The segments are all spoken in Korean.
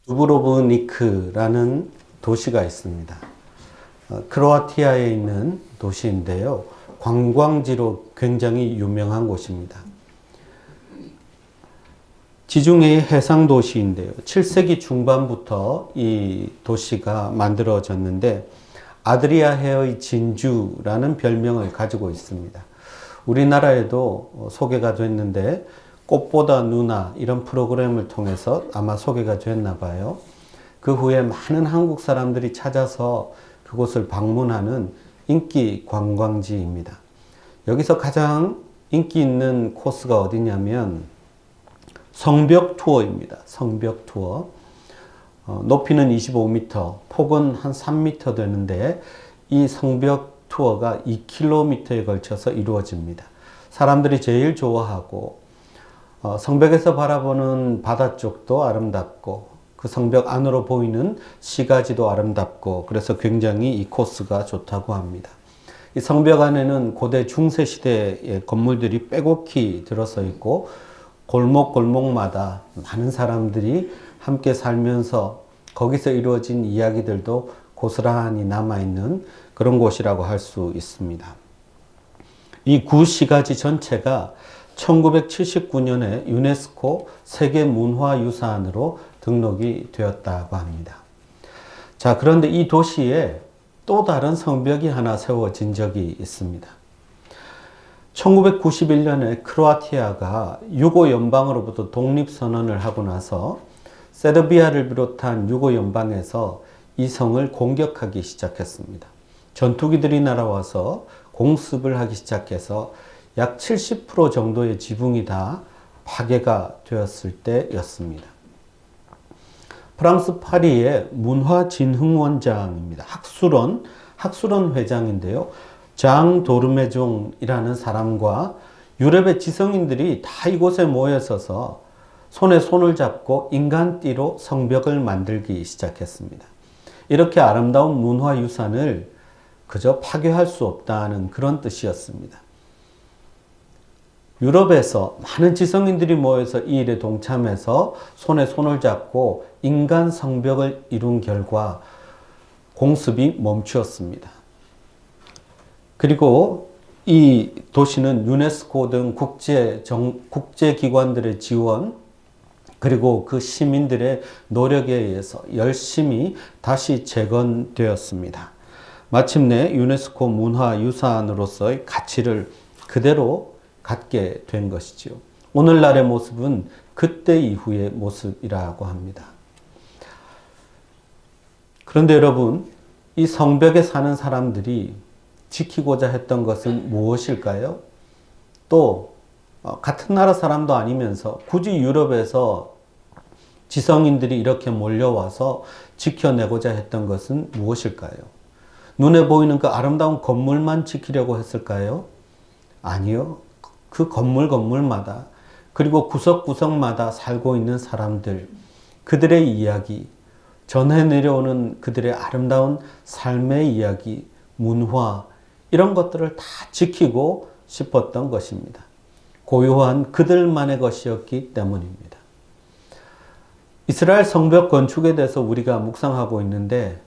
두브로브니크라는 도시가 있습니다. 크로아티아에 있는 도시인데요. 관광지로 굉장히 유명한 곳입니다. 지중해의 해상 도시인데요. 7세기 중반부터 이 도시가 만들어졌는데 아드리아해의 진주라는 별명을 가지고 있습니다. 우리나라에도 소개가 됐는데 꽃보다 누나 이런 프로그램을 통해서 아마 소개가 됐나 봐요. 그 후에 많은 한국 사람들이 찾아서 그곳을 방문하는 인기 관광지입니다. 여기서 가장 인기 있는 코스가 어디냐면 성벽 투어입니다. 성벽 투어. 높이는 25m, 폭은 한 3m 되는데 이 성벽 투어가 2km에 걸쳐서 이루어집니다. 사람들이 제일 좋아하고 성벽에서 바라보는 바다 쪽도 아름답고 그 성벽 안으로 보이는 시가지도 아름답고 그래서 굉장히 이 코스가 좋다고 합니다. 이 성벽 안에는 고대 중세 시대의 건물들이 빼곡히 들어서 있고 골목골목마다 많은 사람들이 함께 살면서 거기서 이루어진 이야기들도 고스란히 남아있는 그런 곳이라고 할 수 있습니다. 이 구시가지 전체가 1979년에 유네스코 세계문화유산으로 등록이 되었다고 합니다. 자, 그런데 이 도시에 또 다른 성벽이 하나 세워진 적이 있습니다. 1991년에 크로아티아가 유고 연방으로부터 독립선언을 하고 나서 세르비아를 비롯한 유고 연방에서 이 성을 공격하기 시작했습니다. 전투기들이 날아와서 공습을 하기 시작해서 약 70% 정도의 지붕이 다 파괴가 되었을 때였습니다. 프랑스 파리의 문화진흥원장입니다. 학술원 회장인데요. 장 도르메종이라는 사람과 유럽의 지성인들이 다 이곳에 모여서서 손에 손을 잡고 인간띠로 성벽을 만들기 시작했습니다. 이렇게 아름다운 문화유산을 그저 파괴할 수 없다는 그런 뜻이었습니다. 유럽에서 많은 지성인들이 모여서 이 일에 동참해서 손에 손을 잡고 인간 성벽을 이룬 결과 공습이 멈추었습니다. 그리고 이 도시는 유네스코 등 국제기관들의 지원 그리고 그 시민들의 노력에 의해서 열심히 다시 재건되었습니다. 마침내 유네스코 문화유산으로서의 가치를 그대로 갖게 된 것이죠. 오늘날의 모습은 그때 이후의 모습이라고 합니다. 그런데 여러분, 이 성벽에 사는 사람들이 지키고자 했던 것은 무엇일까요? 또 같은 나라 사람도 아니면서 굳이 유럽에서 지성인들이 이렇게 몰려와서 지켜내고자 했던 것은 무엇일까요? 눈에 보이는 그 아름다운 건물만 지키려고 했을까요? 아니요. 그 건물마다 그리고 구석구석마다 살고 있는 사람들, 그들의 이야기, 전해 내려오는 그들의 아름다운 삶의 이야기, 문화 이런 것들을 다 지키고 싶었던 것입니다. 고요한 그들만의 것이었기 때문입니다. 이스라엘 성벽 건축에 대해서 우리가 묵상하고 있는데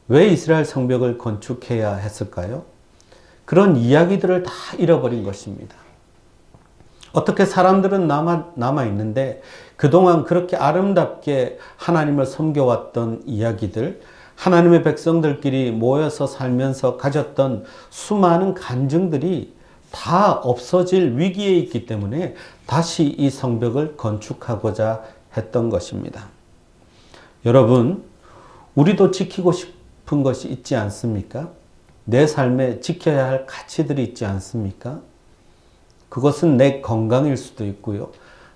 왜 이스라엘 성벽을 건축해야 했을까요? 그런 이야기들을 다 잃어버린 것입니다. 어떻게 사람들은 남아있는데 그동안 그렇게 아름답게 하나님을 섬겨왔던 이야기들, 하나님의 백성들끼리 모여서 살면서 가졌던 수많은 간증들이 다 없어질 위기에 있기 때문에 다시 이 성벽을 건축하고자 했던 것입니다. 여러분, 우리도 지키고 싶은 것이 있지 않습니까? 내 삶에 지켜야 할 가치들이 있지 않습니까? 그것은 내 건강일 수도 있고요.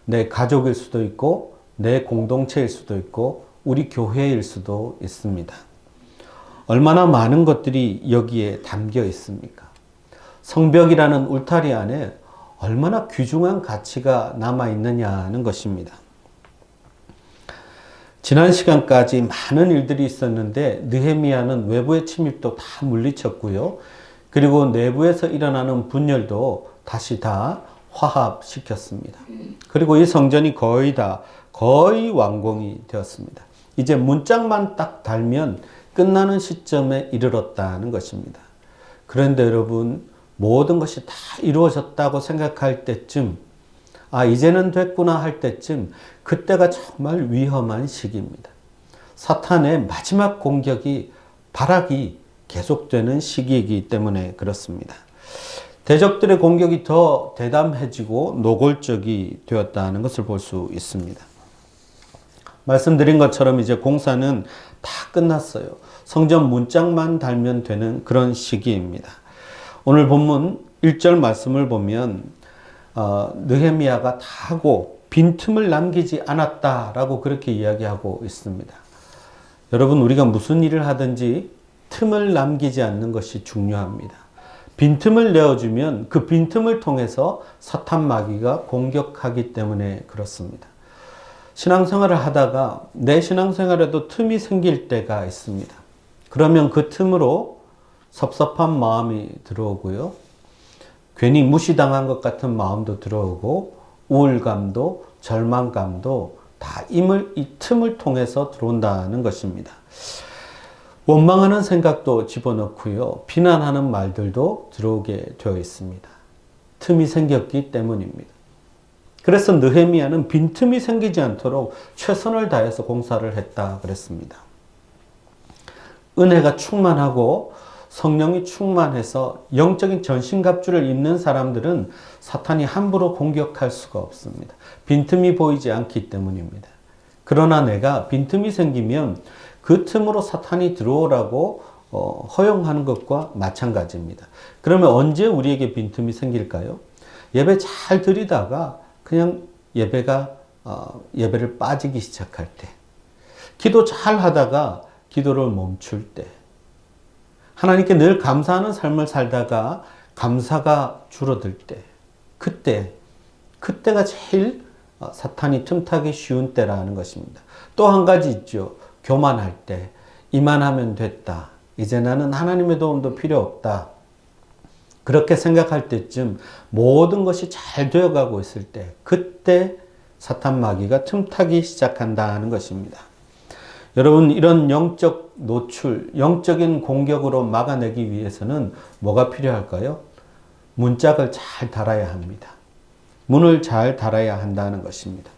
내 가족일 수도 있고, 내 공동체일 수도 있고, 우리 교회일 수도 있습니다. 얼마나 많은 것들이 여기에 담겨 있습니까? 성벽이라는 울타리 안에 얼마나 귀중한 가치가 남아있느냐는 것입니다. 지난 시간까지 많은 일들이 있었는데 느헤미야는 외부의 침입도 다 물리쳤고요. 그리고 내부에서 일어나는 분열도 다시 다 화합시켰습니다. 그리고 이 성전이 거의 완공이 되었습니다. 이제 문짝만 딱 달면 끝나는 시점에 이르렀다는 것입니다. 그런데 여러분, 모든 것이 다 이루어졌다고 생각할 때쯤, 이제는 됐구나 할 때쯤, 그때가 정말 위험한 시기입니다. 사탄의 마지막 공격이, 발악이 계속되는 시기이기 때문에 그렇습니다. 대적들의 공격이 더 대담해지고 노골적이 되었다는 것을 볼 수 있습니다. 말씀드린 것처럼 이제 공사는 다 끝났어요. 성전 문짝만 달면 되는 그런 시기입니다. 오늘 본문 1절 말씀을 보면 느헤미야가 다 하고 빈틈을 남기지 않았다라고 그렇게 이야기하고 있습니다. 여러분, 우리가 무슨 일을 하든지 틈을 남기지 않는 것이 중요합니다. 빈틈을 내어주면 그 빈틈을 통해서 사탄 마귀가 공격하기 때문에 그렇습니다. 신앙생활을 하다가 내 신앙생활에도 틈이 생길 때가 있습니다. 그러면 그 틈으로 섭섭한 마음이 들어오고요. 괜히 무시당한 것 같은 마음도 들어오고 우울감도 절망감도 다 이 틈을 통해서 들어온다는 것입니다. 원망하는 생각도 집어넣고요. 비난하는 말들도 들어오게 되어 있습니다. 틈이 생겼기 때문입니다. 그래서 느헤미야는 빈틈이 생기지 않도록 최선을 다해서 공사를 했다 그랬습니다. 은혜가 충만하고 성령이 충만해서 영적인 전신갑주를 입는 사람들은 사탄이 함부로 공격할 수가 없습니다. 빈틈이 보이지 않기 때문입니다. 그러나 내가 빈틈이 생기면 그 틈으로 사탄이 들어오라고 허용하는 것과 마찬가지입니다. 그러면 언제 우리에게 빈틈이 생길까요? 예배 잘 드리다가 그냥 예배를 빠지기 시작할 때, 기도 잘 하다가 기도를 멈출 때, 하나님께 늘 감사하는 삶을 살다가 감사가 줄어들 때, 그때가 제일 사탄이 틈타기 쉬운 때라는 것입니다. 또 한 가지 있죠. 교만할 때, 이만하면 됐다. 이제 나는 하나님의 도움도 필요 없다. 그렇게 생각할 때쯤 모든 것이 잘 되어가고 있을 때, 그때 사탄 마귀가 틈타기 시작한다는 것입니다. 여러분, 이런 영적 노출, 영적인 공격으로 막아내기 위해서는 뭐가 필요할까요? 문짝을 잘 달아야 합니다. 문을 잘 달아야 한다는 것입니다.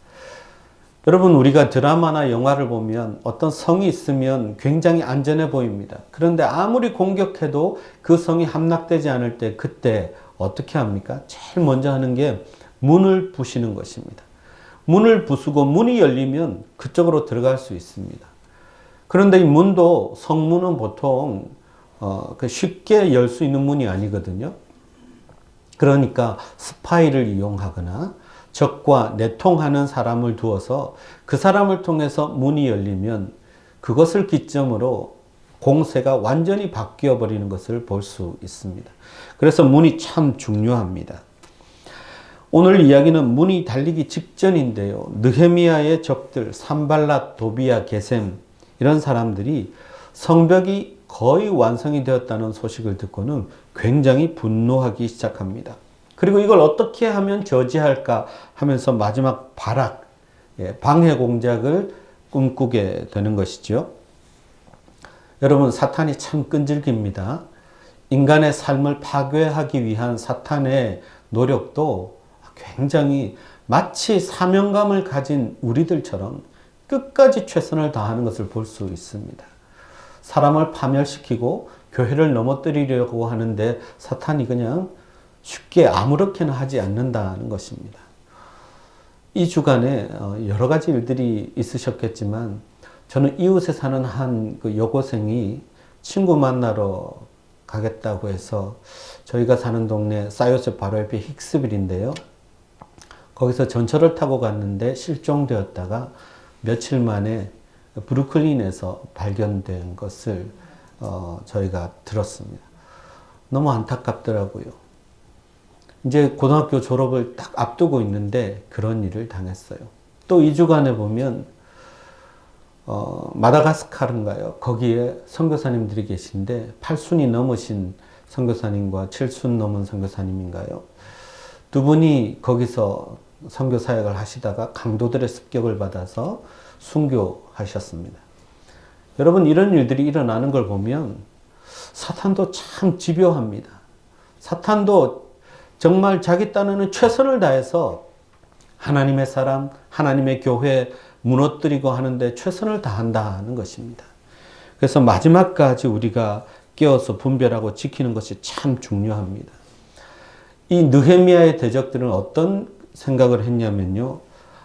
여러분, 우리가 드라마나 영화를 보면 어떤 성이 있으면 굉장히 안전해 보입니다. 그런데 아무리 공격해도 그 성이 함락되지 않을 때, 그때 어떻게 합니까? 제일 먼저 하는 게 문을 부시는 것입니다. 문을 부수고 문이 열리면 그쪽으로 들어갈 수 있습니다. 그런데 이 문도, 성문은 보통 쉽게 열 수 있는 문이 아니거든요. 그러니까 스파이를 이용하거나 적과 내통하는 사람을 두어서 그 사람을 통해서 문이 열리면 그것을 기점으로 공세가 완전히 바뀌어 버리는 것을 볼 수 있습니다. 그래서 문이 참 중요합니다. 오늘 이야기는 문이 달리기 직전인데요. 느헤미야의 적들 산발랏, 도비야, 게셈 이런 사람들이 성벽이 거의 완성이 되었다는 소식을 듣고는 굉장히 분노하기 시작합니다. 그리고 이걸 어떻게 하면 저지할까 하면서 마지막 발악, 방해 공작을 꿈꾸게 되는 것이죠. 여러분, 사탄이 참 끈질깁니다. 인간의 삶을 파괴하기 위한 사탄의 노력도 굉장히 마치 사명감을 가진 우리들처럼 끝까지 최선을 다하는 것을 볼 수 있습니다. 사람을 파멸시키고 교회를 넘어뜨리려고 하는데 사탄이 그냥 쉽게 아무렇게나 하지 않는다는 것입니다. 이 주간에 여러 가지 일들이 있으셨겠지만 저는 이웃에 사는 한 그 여고생이 친구 만나러 가겠다고 해서 저희가 사는 동네 싸요셉 바로 옆에 힉스빌인데요. 거기서 전철을 타고 갔는데 실종되었다가 며칠 만에 브루클린에서 발견된 것을 저희가 들었습니다. 너무 안타깝더라고요. 이제 고등학교 졸업을 딱 앞두고 있는데 그런 일을 당했어요. 또 2주간에 보면 마다가스카르인가요? 거기에 선교사님들이 계신데 8순이 넘으신 선교사님과 7순 넘은 선교사님인가요? 두 분이 거기서 선교 사역을 하시다가 강도들의 습격을 받아서 순교하셨습니다. 여러분, 이런 일들이 일어나는 걸 보면 사탄도 참 집요합니다. 사탄도 정말 자기 딴에는 최선을 다해서 하나님의 사람, 하나님의 교회 무너뜨리고 하는데 최선을 다한다는 것입니다. 그래서 마지막까지 우리가 깨어서 분별하고 지키는 것이 참 중요합니다. 이 느헤미야의 대적들은 어떤 생각을 했냐면요.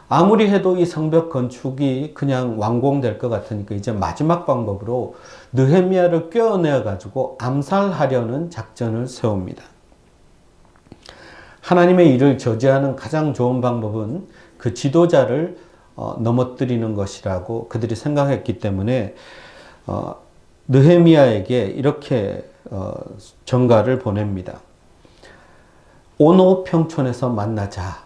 아무리 해도 이 성벽 건축이 그냥 완공될 것 같으니까 이제 마지막 방법으로 느헤미야를 꿰어내어 가지고 암살하려는 작전을 세웁니다. 하나님의 일을 저지하는 가장 좋은 방법은 그 지도자를 넘어뜨리는 것이라고 그들이 생각했기 때문에 느헤미야에게 이렇게 전가를 보냅니다. 오노 평촌에서 만나자.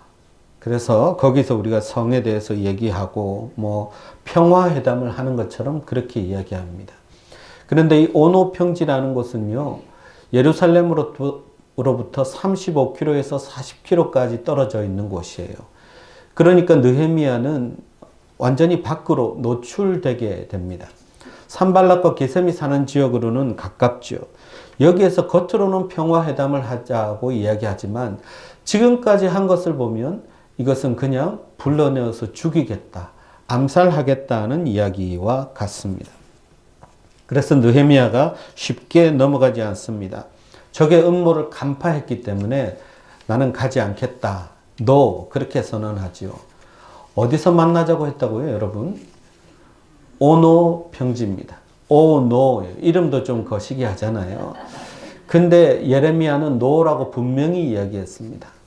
그래서 거기서 우리가 성에 대해서 얘기하고 뭐 평화회담을 하는 것처럼 그렇게 이야기합니다. 그런데 이 오노 평지라는 곳은요, 예루살렘으로부터 35km에서 40km까지 떨어져 있는 곳이에요. 그러니까 느헤미야는 완전히 밖으로 노출되게 됩니다. 산발락과 게셈이 사는 지역으로는 가깝죠. 여기에서 겉으로는 평화회담을 하자고 이야기하지만 지금까지 한 것을 보면 이것은 그냥 불러내어서 죽이겠다, 암살하겠다는 이야기와 같습니다. 그래서 느헤미야가 쉽게 넘어가지 않습니다. 적의 음모를 간파했기 때문에 나는 가지 않겠다. 너 그렇게 선언하지요. 어디서 만나자고 했다고요, 여러분? 오노 평지입니다. 오노 이름도 좀 거시기 하잖아요. 근데 예레미야는 노라고 분명히 이야기했습니다.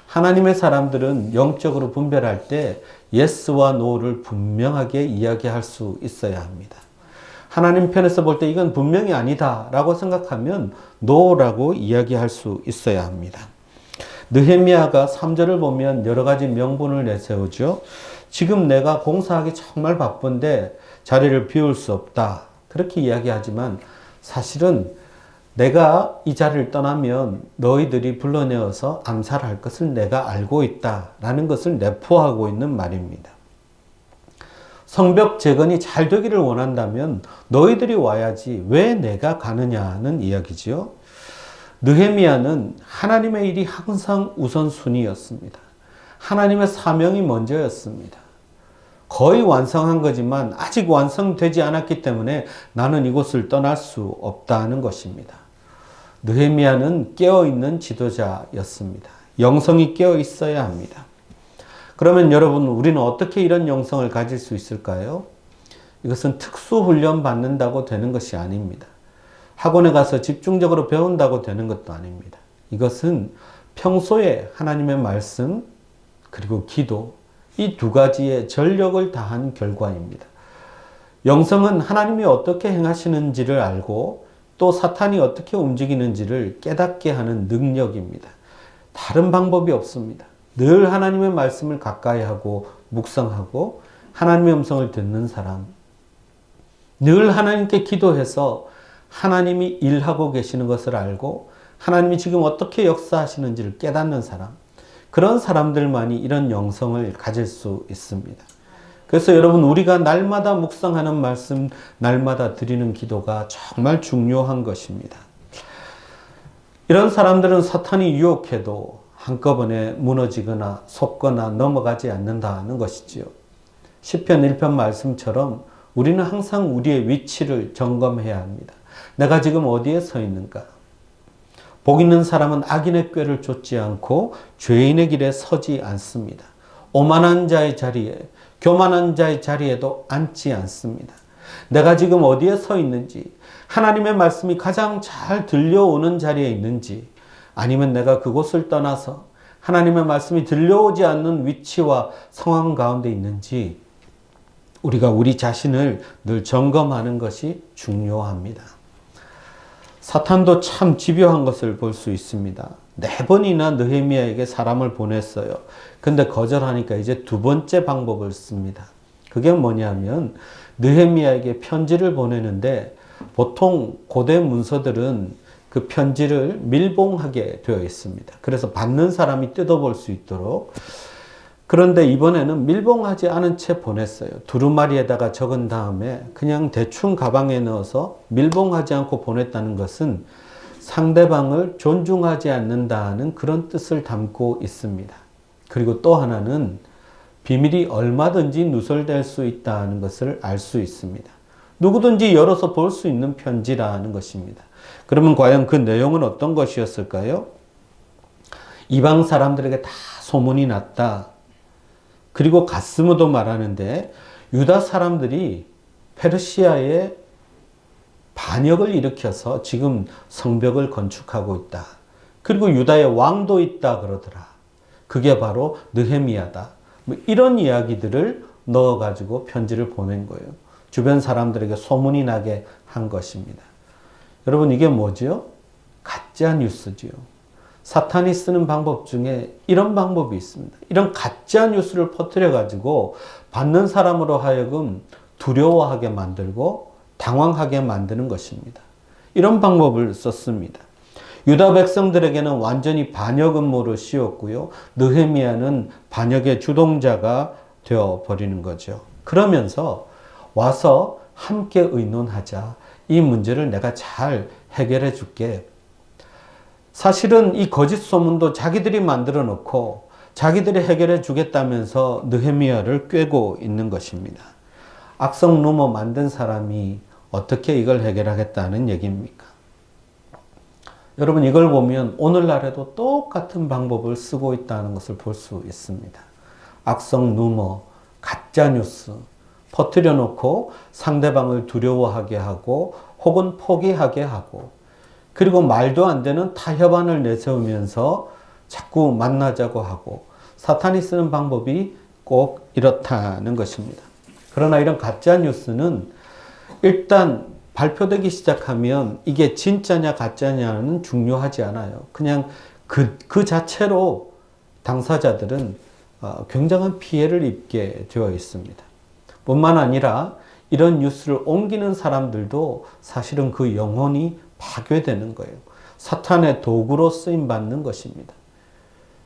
하나님의 사람들은 영적으로 분별할 때 예스와 노를 분명하게 이야기할 수 있어야 합니다. 하나님 편에서 볼 때 이건 분명히 아니다 라고 생각하면 노라고 이야기할 수 있어야 합니다. 느헤미야가 3절을 보면 여러 가지 명분을 내세우죠. 지금 내가 공사하기 정말 바쁜데 자리를 비울 수 없다. 그렇게 이야기하지만 사실은 내가 이 자리를 떠나면 너희들이 불러내어서 암살할 것을 내가 알고 있다라는 것을 내포하고 있는 말입니다. 성벽 재건이 잘 되기를 원한다면 너희들이 와야지 왜 내가 가느냐는 이야기지요. 느헤미야는 하나님의 일이 항상 우선순위였습니다. 하나님의 사명이 먼저였습니다. 거의 완성한 거지만 아직 완성되지 않았기 때문에 나는 이곳을 떠날 수 없다는 것입니다. 느헤미야는 깨어있는 지도자였습니다. 영성이 깨어 있어야 합니다. 그러면 여러분, 우리는 어떻게 이런 영성을 가질 수 있을까요? 이것은 특수훈련 받는다고 되는 것이 아닙니다. 학원에 가서 집중적으로 배운다고 되는 것도 아닙니다. 이것은 평소에 하나님의 말씀 그리고 기도, 이 두 가지에 전력을 다한 결과입니다. 영성은 하나님이 어떻게 행하시는지를 알고 또 사탄이 어떻게 움직이는지를 깨닫게 하는 능력입니다. 다른 방법이 없습니다. 늘 하나님의 말씀을 가까이 하고 묵상하고 하나님의 음성을 듣는 사람, 늘 하나님께 기도해서 하나님이 일하고 계시는 것을 알고 하나님이 지금 어떻게 역사하시는지를 깨닫는 사람, 그런 사람들만이 이런 영성을 가질 수 있습니다. 그래서 여러분, 우리가 날마다 묵상하는 말씀, 날마다 드리는 기도가 정말 중요한 것입니다. 이런 사람들은 사탄이 유혹해도 한꺼번에 무너지거나 속거나 넘어가지 않는다는 것이지요. 시편 1편 말씀처럼 우리는 항상 우리의 위치를 점검해야 합니다. 내가 지금 어디에 서 있는가? 복 있는 사람은 악인의 꾀를 쫓지 않고 죄인의 길에 서지 않습니다. 오만한 자의 자리에, 교만한 자의 자리에도 앉지 않습니다. 내가 지금 어디에 서 있는지, 하나님의 말씀이 가장 잘 들려오는 자리에 있는지, 아니면 내가 그곳을 떠나서 하나님의 말씀이 들려오지 않는 위치와 상황 가운데 있는지, 우리가 우리 자신을 늘 점검하는 것이 중요합니다. 사탄도 참 집요한 것을 볼 수 있습니다. 4번이나 느헤미야에게 사람을 보냈어요. 근데 거절하니까 이제 두 번째 방법을 씁니다. 그게 뭐냐면 느헤미야에게 편지를 보내는데 보통 고대 문서들은 그 편지를 밀봉하게 되어 있습니다. 그래서 받는 사람이 뜯어볼 수 있도록 그런데 이번에는 밀봉하지 않은 채 보냈어요. 두루마리에다가 적은 다음에 그냥 대충 가방에 넣어서 밀봉하지 않고 보냈다는 것은 상대방을 존중하지 않는다는 그런 뜻을 담고 있습니다. 그리고 또 하나는 비밀이 얼마든지 누설될 수 있다는 것을 알 수 있습니다. 누구든지 열어서 볼 수 있는 편지라는 것입니다. 그러면 과연 그 내용은 어떤 것이었을까요? 이방 사람들에게 다 소문이 났다. 그리고 가스무도 말하는데 유다 사람들이 페르시아에 반역을 일으켜서 지금 성벽을 건축하고 있다. 그리고 유다의 왕도 있다 그러더라. 그게 바로 느헤미야다. 뭐 이런 이야기들을 넣어가지고 편지를 보낸 거예요. 주변 사람들에게 소문이 나게 한 것입니다. 여러분 이게 뭐죠? 가짜 뉴스지요. 사탄이 쓰는 방법 중에 이런 방법이 있습니다. 이런 가짜 뉴스를 퍼뜨려가지고 받는 사람으로 하여금 두려워하게 만들고 당황하게 만드는 것입니다. 이런 방법을 썼습니다. 유다 백성들에게는 완전히 반역 음모를 씌웠고요. 느헤미야는 반역의 주동자가 되어버리는 거죠. 그러면서 와서 함께 의논하자. 이 문제를 내가 잘 해결해 줄게. 사실은 이 거짓 소문도 자기들이 만들어 놓고 자기들이 해결해 주겠다면서 느헤미야를 꿰고 있는 것입니다. 악성 루머 만든 사람이 어떻게 이걸 해결하겠다는 얘기입니까? 여러분 이걸 보면 오늘날에도 똑같은 방법을 쓰고 있다는 것을 볼 수 있습니다. 악성 루머, 가짜 뉴스 퍼뜨려 놓고 상대방을 두려워하게 하고 혹은 포기하게 하고 그리고 말도 안 되는 타협안을 내세우면서 자꾸 만나자고 하고 사탄이 쓰는 방법이 꼭 이렇다는 것입니다. 그러나 이런 가짜 뉴스는 일단 발표되기 시작하면 이게 진짜냐 가짜냐는 중요하지 않아요. 그냥 그 자체로 당사자들은 굉장한 피해를 입게 되어 있습니다. 뿐만 아니라 이런 뉴스를 옮기는 사람들도 사실은 그 영혼이 파괴되는 거예요. 사탄의 도구로 쓰임받는 것입니다.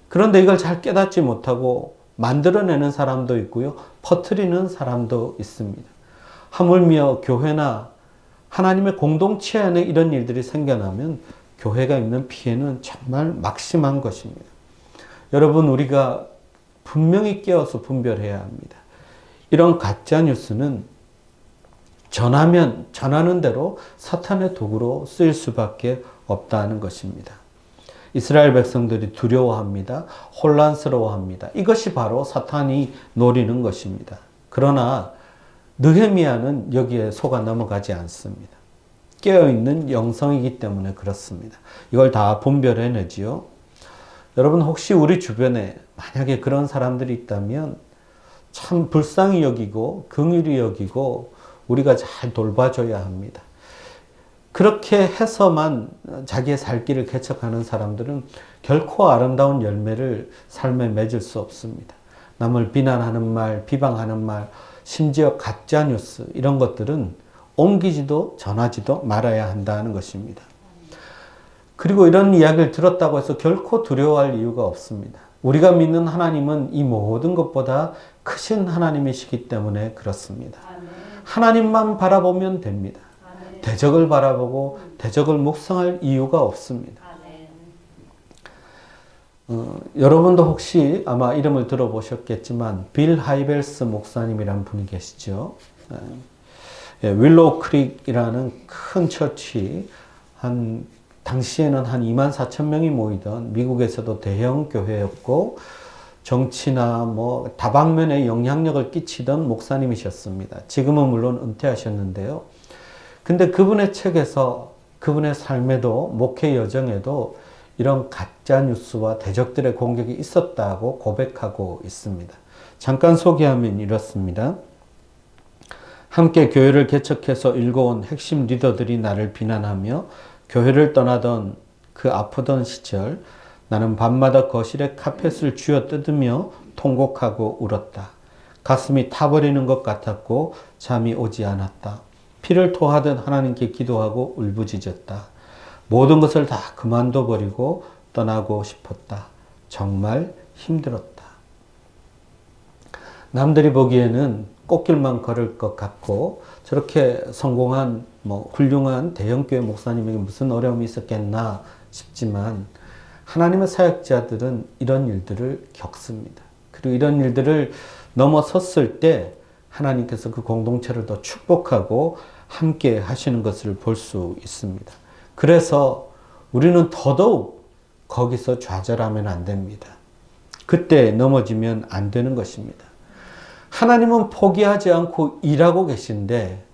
그런데 이걸 잘 깨닫지 못하고 만들어내는 사람도 있고요. 퍼뜨리는 사람도 있습니다. 하물며 교회나 하나님의 공동체 안에 이런 일들이 생겨나면 교회가 입는 피해는 정말 막심한 것입니다. 여러분 우리가 분명히 깨어서 분별해야 합니다. 이런 가짜 뉴스는 전하는 대로 사탄의 도구로 쓰일 수밖에 없다는 것입니다. 이스라엘 백성들이 두려워합니다. 혼란스러워합니다. 이것이 바로 사탄이 노리는 것입니다. 그러나 느헤미야는 여기에 속아 넘어가지 않습니다. 깨어있는 영성이기 때문에 그렇습니다. 이걸 다 분별해내지요. 여러분 혹시 우리 주변에 만약에 그런 사람들이 있다면 참 불쌍히 여기고 긍휼히 여기고 우리가 잘 돌봐줘야 합니다. 그렇게 해서만 자기의 살 길을 개척하는 사람들은 결코 아름다운 열매를 삶에 맺을 수 없습니다. 남을 비난하는 말, 비방하는 말, 심지어 가짜 뉴스 이런 것들은 옮기지도 전하지도 말아야 한다는 것입니다. 그리고 이런 이야기를 들었다고 해서 결코 두려워할 이유가 없습니다. 우리가 믿는 하나님은 이 모든 것보다 크신 하나님이시기 때문에 그렇습니다. 하나님만 바라보면 됩니다. 대적을 바라보고 대적을 묵상할 이유가 없습니다. 여러분도 혹시 아마 이름을 들어보셨겠지만 빌 하이벨스 목사님이라는 분이 계시죠. 윌로우 크릭이라는 큰 처치, 당시에는 한 2만 4천 명이 모이던 미국에서도 대형 교회였고 정치나 뭐 다방면에 영향력을 끼치던 목사님이셨습니다. 지금은 물론 은퇴하셨는데요. 근데 그분의 책에서 그분의 삶에도 목회 여정에도 이런 가짜 뉴스와 대적들의 공격이 있었다고 고백하고 있습니다. 잠깐 소개하면 이렇습니다. 함께 교회를 개척해서 일궈온 핵심 리더들이 나를 비난하며 교회를 떠나던 그 아프던 시절 나는 밤마다 거실에 카펫을 쥐어뜯으며 통곡하고 울었다. 가슴이 타버리는 것 같았고 잠이 오지 않았다. 피를 토하듯 하나님께 기도하고 울부짖었다. 모든 것을 다 그만둬 버리고 떠나고 싶었다. 정말 힘들었다. 남들이 보기에는 꽃길만 걸을 것 같고 저렇게 성공한 훌륭한 대형교회 목사님에게 무슨 어려움이 있었겠나 싶지만 하나님의 사역자들은 이런 일들을 겪습니다. 그리고 이런 일들을 넘어섰을 때 하나님께서 그 공동체를 더 축복하고 함께 하시는 것을 볼 수 있습니다. 그래서 우리는 더더욱 거기서 좌절하면 안 됩니다. 그때 넘어지면 안 되는 것입니다. 하나님은 포기하지 않고 일하고 계신데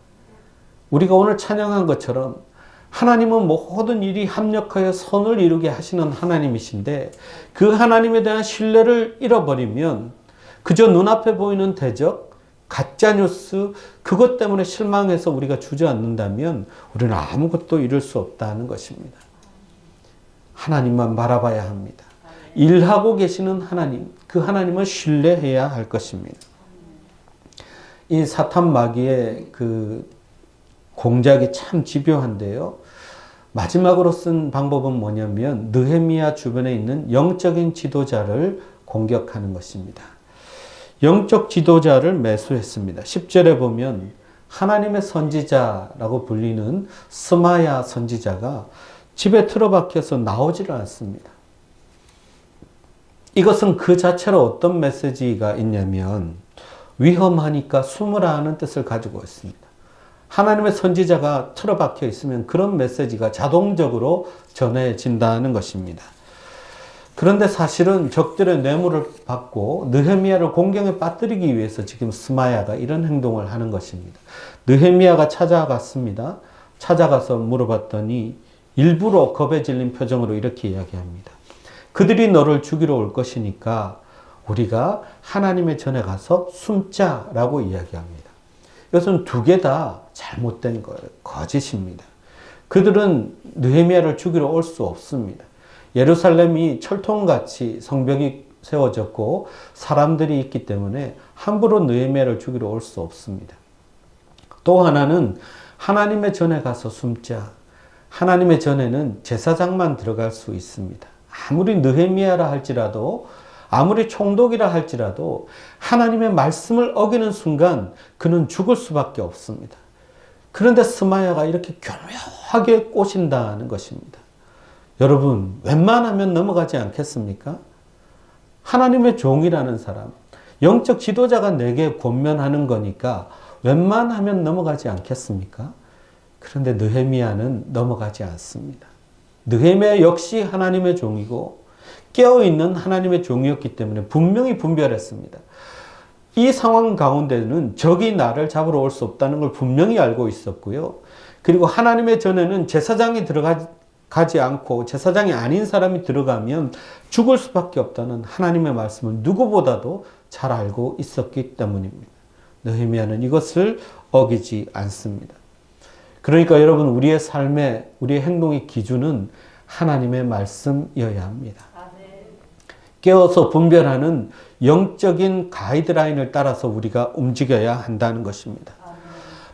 우리가 오늘 찬양한 것처럼 하나님은 모든 일이 합력하여 선을 이루게 하시는 하나님이신데 그 하나님에 대한 신뢰를 잃어버리면 그저 눈앞에 보이는 대적, 가짜뉴스 그것 때문에 실망해서 우리가 주저앉는다면 우리는 아무것도 이룰 수 없다는 것입니다. 하나님만 바라봐야 합니다. 일하고 계시는 하나님, 그 하나님을 신뢰해야 할 것입니다. 이 사탄 마귀의 그 공작이 참 집요한데요. 마지막으로 쓴 방법은 뭐냐면 느헤미야 주변에 있는 영적인 지도자를 공격하는 것입니다. 영적 지도자를 매수했습니다. 10절에 보면 하나님의 선지자라고 불리는 스마야 선지자가 집에 틀어박혀서 나오지를 않습니다. 이것은 그 자체로 어떤 메시지가 있냐면 위험하니까 숨으라 하는 뜻을 가지고 있습니다. 하나님의 선지자가 틀어박혀 있으면 그런 메시지가 자동적으로 전해진다는 것입니다. 그런데 사실은 적들의 뇌물을 받고 느헤미야를 공경에 빠뜨리기 위해서 지금 스마야가 이런 행동을 하는 것입니다. 느헤미야가 찾아갔습니다. 찾아가서 물어봤더니 일부러 겁에 질린 표정으로 이렇게 이야기합니다. 그들이 너를 죽이러 올 것이니까 우리가 하나님의 전에 가서 숨자라고 이야기합니다. 이것은 두 개 다 잘못된 거예요. 거짓입니다. 그들은 느헤미야를 죽이러 올 수 없습니다. 예루살렘이 철통같이 성벽이 세워졌고 사람들이 있기 때문에 함부로 느헤미야를 죽이러 올 수 없습니다. 또 하나는 하나님의 전에 가서 숨자. 하나님의 전에는 제사장만 들어갈 수 있습니다. 아무리 느헤미야라 할지라도 아무리 총독이라 할지라도 하나님의 말씀을 어기는 순간 그는 죽을 수밖에 없습니다. 그런데 스마야가 이렇게 교묘하게 꼬신다는 것입니다. 여러분, 웬만하면 넘어가지 않겠습니까? 하나님의 종이라는 사람, 영적 지도자가 내게 권면하는 거니까 웬만하면 넘어가지 않겠습니까? 그런데 느헤미야는 넘어가지 않습니다. 느헤미야 역시 하나님의 종이고 깨어있는 하나님의 종이었기 때문에 분명히 분별했습니다. 이 상황 가운데는 적이 나를 잡으러 올 수 없다는 걸 분명히 알고 있었고요. 그리고 하나님의 전에는 제사장이 들어가지 않고 제사장이 아닌 사람이 들어가면 죽을 수밖에 없다는 하나님의 말씀을 누구보다도 잘 알고 있었기 때문입니다. 느헤미야는 이것을 어기지 않습니다. 그러니까 여러분, 우리의 삶의, 우리의 행동의 기준은 하나님의 말씀이어야 합니다. 깨어서 분별하는 영적인 가이드라인을 따라서 우리가 움직여야 한다는 것입니다.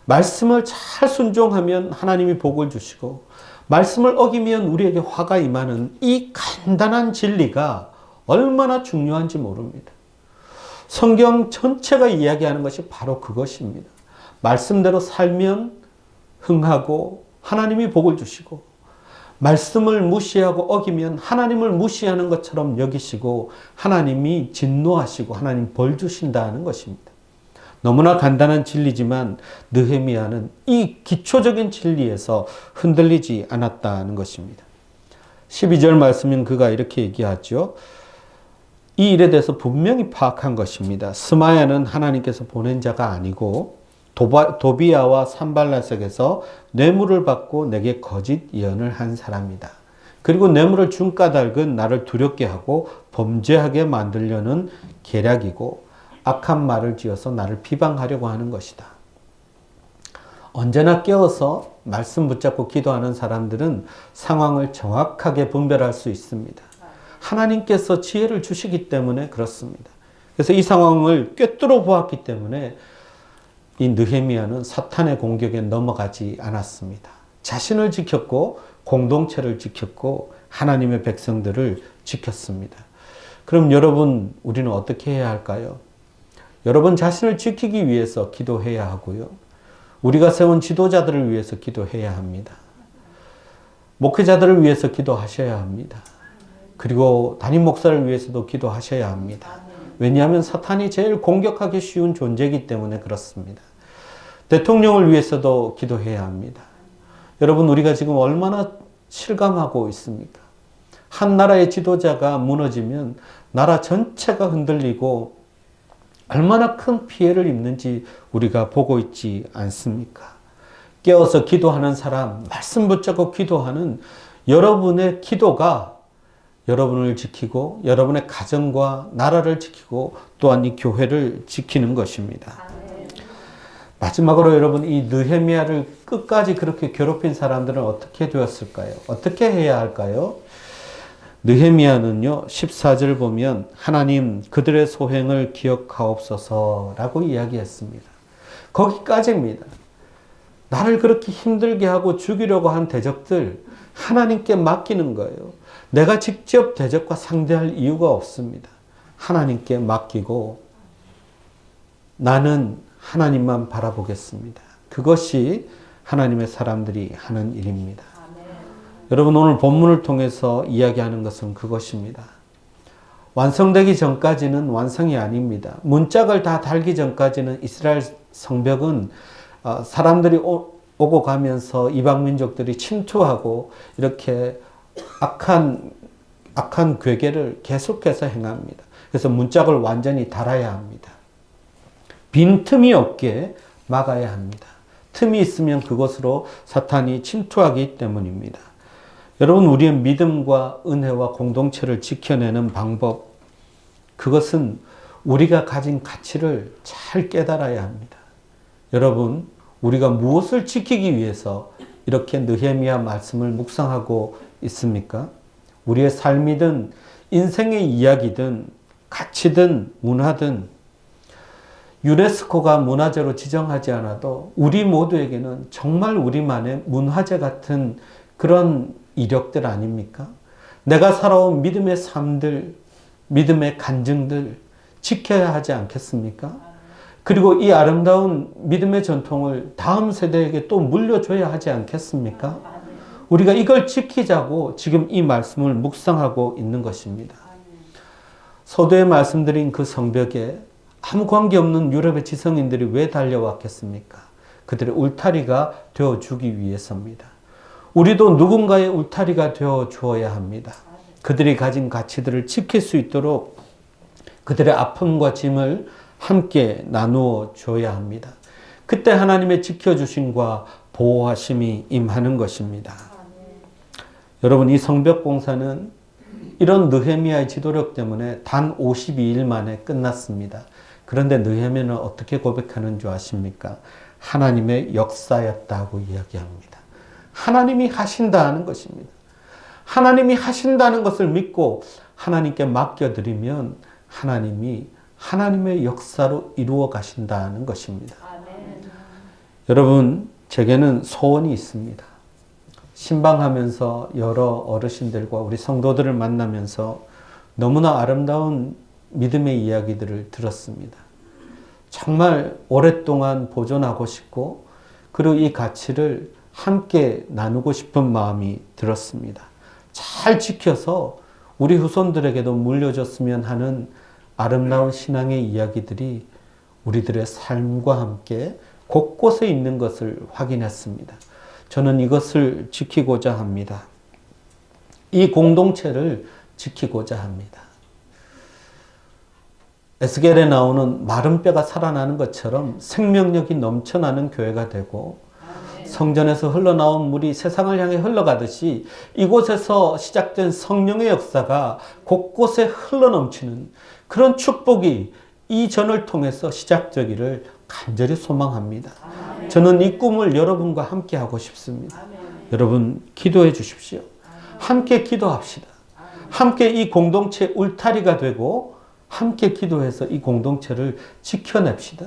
말씀을 잘 순종하면 하나님이 복을 주시고 말씀을 어기면 우리에게 화가 임하는 이 간단한 진리가 얼마나 중요한지 모릅니다. 성경 전체가 이야기하는 것이 바로 그것입니다. 말씀대로 살면 흥하고 하나님이 복을 주시고 말씀을 무시하고 어기면 하나님을 무시하는 것처럼 여기시고 하나님이 진노하시고 하나님 벌 주신다는 것입니다. 너무나 간단한 진리지만 느헤미야는 이 기초적인 진리에서 흔들리지 않았다는 것입니다. 12절 말씀은 그가 이렇게 얘기하죠. 이 일에 대해서 분명히 파악한 것입니다. 스마야는 하나님께서 보낸 자가 아니고 도비야와 산발라색에서 뇌물을 받고 내게 거짓 예언을 한 사람이다. 그리고 뇌물을 준 까닭은 나를 두렵게 하고 범죄하게 만들려는 계략이고 악한 말을 지어서 나를 비방하려고 하는 것이다. 언제나 깨어서 말씀 붙잡고 기도하는 사람들은 상황을 정확하게 분별할 수 있습니다. 하나님께서 지혜를 주시기 때문에 그렇습니다. 그래서 이 상황을 꿰뚫어 보았기 때문에 이 느헤미야는 사탄의 공격에 넘어가지 않았습니다. 자신을 지켰고 공동체를 지켰고 하나님의 백성들을 지켰습니다. 그럼 여러분, 우리는 어떻게 해야 할까요? 여러분 자신을 지키기 위해서 기도해야 하고요. 우리가 세운 지도자들을 위해서 기도해야 합니다. 목회자들을 위해서 기도하셔야 합니다. 그리고 담임 목사를 위해서도 기도하셔야 합니다. 왜냐하면 사탄이 제일 공격하기 쉬운 존재이기 때문에 그렇습니다. 대통령을 위해서도 기도해야 합니다. 여러분, 우리가 지금 얼마나 실감하고 있습니까? 한 나라의 지도자가 무너지면 나라 전체가 흔들리고 얼마나 큰 피해를 입는지 우리가 보고 있지 않습니까? 깨어서 기도하는 사람, 말씀 붙잡고 기도하는 여러분의 기도가 여러분을 지키고 여러분의 가정과 나라를 지키고 또한 이 교회를 지키는 것입니다. 마지막으로 여러분, 이 느헤미야를 끝까지 그렇게 괴롭힌 사람들은 어떻게 되었을까요? 어떻게 해야 할까요? 느헤미야는요, 14절 보면 하나님 그들의 소행을 기억하옵소서라고 이야기했습니다. 거기까지입니다. 나를 그렇게 힘들게 하고 죽이려고 한 대적들 하나님께 맡기는 거예요. 내가 직접 대적과 상대할 이유가 없습니다. 하나님께 맡기고 나는 하나님만 바라보겠습니다. 그것이 하나님의 사람들이 하는 일입니다. 여러분, 오늘 본문을 통해서 이야기하는 것은 그것입니다. 완성되기 전까지는 완성이 아닙니다. 문짝을 다 달기 전까지는 이스라엘 성벽은 사람들이 오고 가면서 이방 민족들이 침투하고 이렇게 악한 괴계를 계속해서 행합니다. 그래서 문짝을 완전히 달아야 합니다. 빈틈이 없게 막아야 합니다. 틈이 있으면 그것으로 사탄이 침투하기 때문입니다. 여러분, 우리의 믿음과 은혜와 공동체를 지켜내는 방법, 그것은 우리가 가진 가치를 잘 깨달아야 합니다. 여러분, 우리가 무엇을 지키기 위해서 이렇게 느헤미야 말씀을 묵상하고 있습니까? 우리의 삶이든 인생의 이야기든 가치든 문화든 유네스코가 문화재로 지정하지 않아도 우리 모두에게는 정말 우리만의 문화재 같은 그런 이력들 아닙니까? 내가 살아온 믿음의 삶들, 믿음의 간증들 지켜야 하지 않겠습니까? 그리고 이 아름다운 믿음의 전통을 다음 세대에게 또 물려줘야 하지 않겠습니까? 우리가 이걸 지키자고 지금 이 말씀을 묵상하고 있는 것입니다. 서두에 말씀드린 그 성벽에 아무 관계없는 유럽의 지성인들이 왜 달려왔겠습니까? 그들의 울타리가 되어주기 위해서입니다. 우리도 누군가의 울타리가 되어 주어야 합니다. 그들이 가진 가치들을 지킬 수 있도록 그들의 아픔과 짐을 함께 나누어 줘야 합니다. 그때 하나님의 지켜주심과 보호하심이 임하는 것입니다. 여러분, 이 성벽 공사는 이런 느헤미야의 지도력 때문에 단 52일 만에 끝났습니다. 그런데 느헤미야는 어떻게 고백하는 줄 아십니까? 하나님의 역사였다고 이야기합니다. 하나님이 하신다는 것입니다. 하나님이 하신다는 것을 믿고 하나님께 맡겨드리면 하나님이 하나님의 역사로 이루어 가신다는 것입니다. 여러분, 제게는 소원이 있습니다. 신방하면서 여러 어르신들과 우리 성도들을 만나면서 너무나 아름다운 믿음의 이야기들을 들었습니다. 정말 오랫동안 보존하고 싶고 그리고 이 가치를 함께 나누고 싶은 마음이 들었습니다. 잘 지켜서 우리 후손들에게도 물려줬으면 하는 아름다운 신앙의 이야기들이 우리들의 삶과 함께 곳곳에 있는 것을 확인했습니다. 저는 이것을 지키고자 합니다. 이 공동체를 지키고자 합니다. 에스겔에 나오는 마른 뼈가 살아나는 것처럼 생명력이 넘쳐나는 교회가 되고 성전에서 흘러나온 물이 세상을 향해 흘러가듯이 이곳에서 시작된 성령의 역사가 곳곳에 흘러넘치는 그런 축복이 이 전을 통해서 시작되기를 간절히 소망합니다. 저는 이 꿈을 여러분과 함께 하고 싶습니다. 여러분, 기도해 주십시오. 함께 기도합시다. 함께 이 공동체 울타리가 되고 함께 기도해서 이 공동체를 지켜냅시다.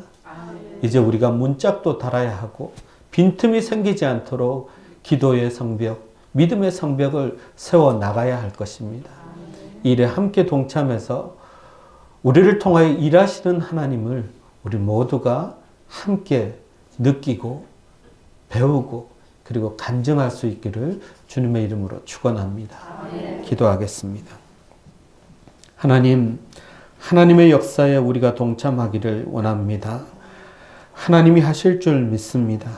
이제 우리가 문짝도 달아야 하고 빈틈이 생기지 않도록 기도의 성벽, 믿음의 성벽을 세워 나가야 할 것입니다. 이 일에 함께 동참해서 우리를 통하여 일하시는 하나님을 우리 모두가 함께 느끼고 배우고 그리고 간증할 수 있기를 주님의 이름으로 축원합니다. 기도하겠습니다. 하나님, 하나님의 역사에 우리가 동참하기를 원합니다. 하나님이 하실 줄 믿습니다.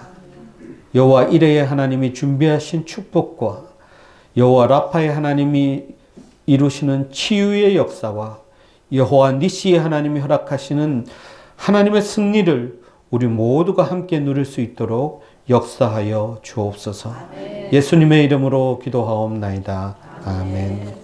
여호와 이레의 하나님이 준비하신 축복과 여호와 라파의 하나님이 이루시는 치유의 역사와 여호와 니시의 하나님이 허락하시는 하나님의 승리를 우리 모두가 함께 누릴 수 있도록 역사하여 주옵소서. 예수님의 이름으로 기도하옵나이다. 아멘.